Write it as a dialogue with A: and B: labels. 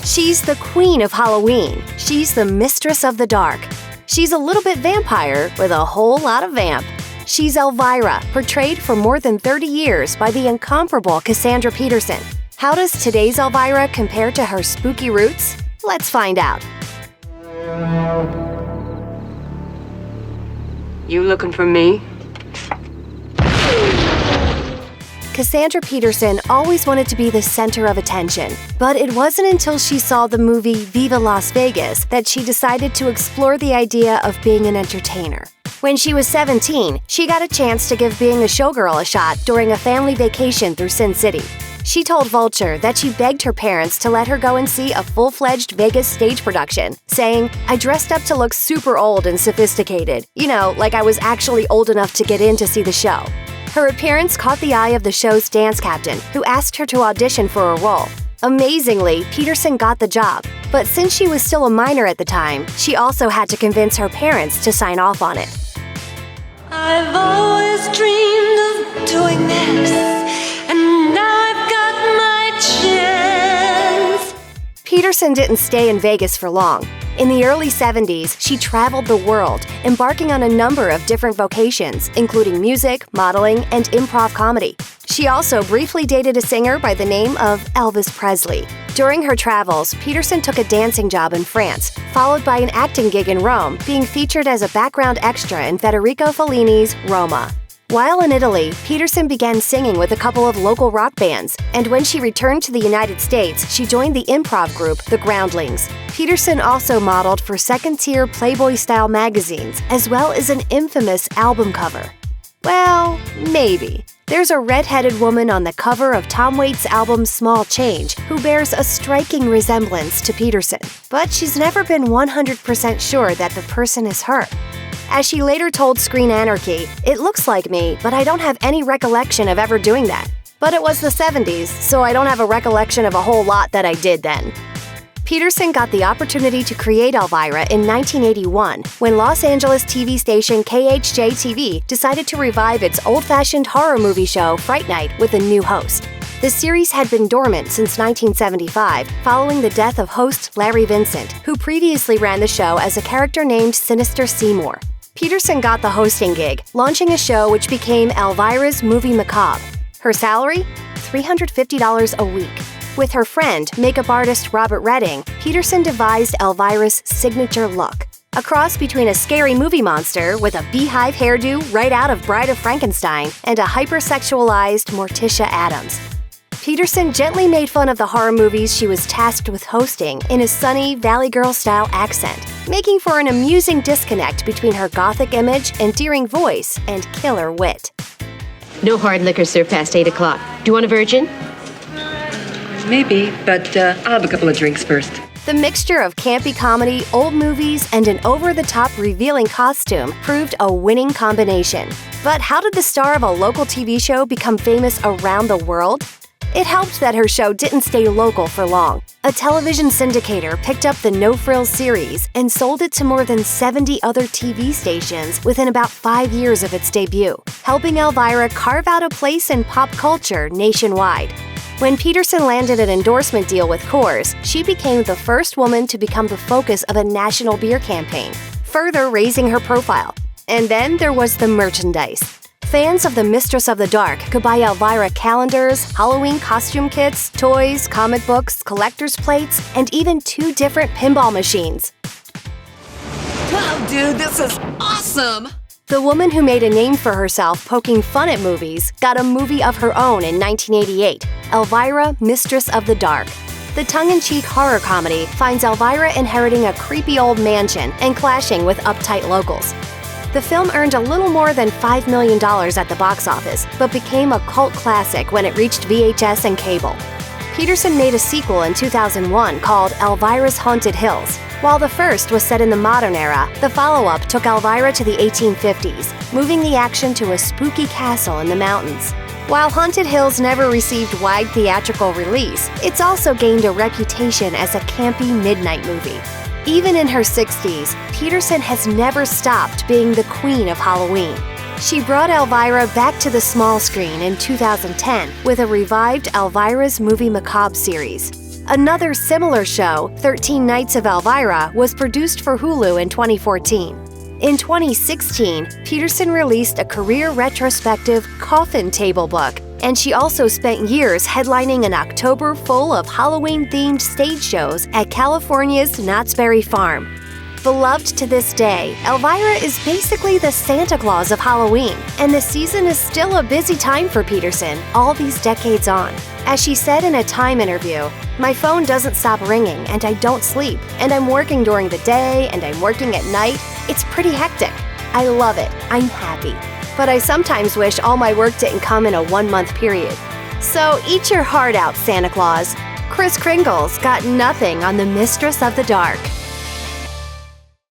A: She's the queen of Halloween. She's the mistress of the dark. She's a little bit vampire with a whole lot of vamp. She's Elvira, portrayed for more than 30 years by the incomparable Cassandra Peterson. How does today's Elvira compare to her spooky roots? Let's find out.
B: You looking for me?
A: Cassandra Peterson always wanted to be the center of attention, but it wasn't until she saw the movie Viva Las Vegas that she decided to explore the idea of being an entertainer. When she was 17, she got a chance to give being a showgirl a shot during a family vacation through Sin City. She told Vulture that she begged her parents to let her go and see a full-fledged Vegas stage production, saying, "I dressed up to look super old and sophisticated. You know, like I was actually old enough to get in to see the show." Her appearance caught the eye of the show's dance captain, who asked her to audition for a role. Amazingly, Peterson got the job, but since she was still a minor at the time, she also had to convince her parents to sign off on it.
C: I've always dreamed of doing this, and now I've got my chance.
A: Peterson didn't stay in Vegas for long. In the early 70s, she traveled the world, embarking on a number of different vocations, including music, modeling, and improv comedy. She also briefly dated a singer by the name of Elvis Presley. During her travels, Peterson took a dancing job in France, followed by an acting gig in Rome, being featured as a background extra in Federico Fellini's Roma. While in Italy, Peterson began singing with a couple of local rock bands, and when she returned to the United States, she joined the improv group The Groundlings. Peterson also modeled for second-tier Playboy-style magazines, as well as an infamous album cover. Well, maybe. There's a red-headed woman on the cover of Tom Waits' album Small Change who bears a striking resemblance to Peterson, but she's never been 100% sure that the person is her. As she later told Screen Anarchy, "It looks like me, but I don't have any recollection of ever doing that. But it was the 70s, so I don't have a recollection of a whole lot that I did then." Peterson got the opportunity to create Elvira in 1981 when Los Angeles TV station KHJ-TV decided to revive its old-fashioned horror movie show Fright Night with a new host. The series had been dormant since 1975, following the death of host Larry Vincent, who previously ran the show as a character named Sinister Seymour. Peterson got the hosting gig, launching a show which became Elvira's Movie Macabre. Her salary? $350 a week. With her friend, makeup artist Robert Redding, Peterson devised Elvira's signature look. A cross between a scary movie monster with a beehive hairdo right out of Bride of Frankenstein and a hypersexualized Morticia Addams. Peterson gently made fun of the horror movies she was tasked with hosting in a sunny Valley Girl-style accent, making for an amusing disconnect between her gothic image, endearing voice, and killer wit.
D: No hard liquor served past 8 o'clock. Do you want a virgin?
B: Maybe, but I'll have a couple of drinks first.
A: The mixture of campy comedy, old movies, and an over-the-top revealing costume proved a winning combination. But how did the star of a local TV show become famous around the world? It helped that her show didn't stay local for long. A television syndicator picked up the No Frills series and sold it to more than 70 other TV stations within about 5 years of its debut, helping Elvira carve out a place in pop culture nationwide. When Peterson landed an endorsement deal with Coors, she became the first woman to become the focus of a national beer campaign, further raising her profile. And then there was the merchandise. Fans of the Mistress of the Dark could buy Elvira calendars, Halloween costume kits, toys, comic books, collector's plates, and even 2 different pinball machines.
E: Wow, dude, this is awesome!
A: The woman who made a name for herself poking fun at movies got a movie of her own in 1988, Elvira, Mistress of the Dark. The tongue-in-cheek horror comedy finds Elvira inheriting a creepy old mansion and clashing with uptight locals. The film earned a little more than $5 million at the box office, but became a cult classic when it reached VHS and cable. Peterson made a sequel in 2001 called Elvira's Haunted Hills. While the first was set in the modern era, the follow-up took Elvira to the 1850s, moving the action to a spooky castle in the mountains. While Haunted Hills never received wide theatrical release, it's also gained a reputation as a campy midnight movie. Even in her 60s, Peterson has never stopped being the queen of Halloween. She brought Elvira back to the small screen in 2010 with a revived Elvira's Movie Macabre series. Another similar show, 13 Nights of Elvira, was produced for Hulu in 2014. In 2016, Peterson released a career retrospective coffin table book, and she also spent years headlining an October full of Halloween-themed stage shows at California's Knott's Berry Farm. Beloved to this day, Elvira is basically the Santa Claus of Halloween, and the season is still a busy time for Peterson, all these decades on. As she said in a Time interview, "My phone doesn't stop ringing and I don't sleep, and I'm working during the day and I'm working at night. It's pretty hectic. I love it. I'm happy. But I sometimes wish all my work didn't come in a 1-month period." So eat your heart out, Santa Claus. Kris Kringle's got nothing on the Mistress of the Dark.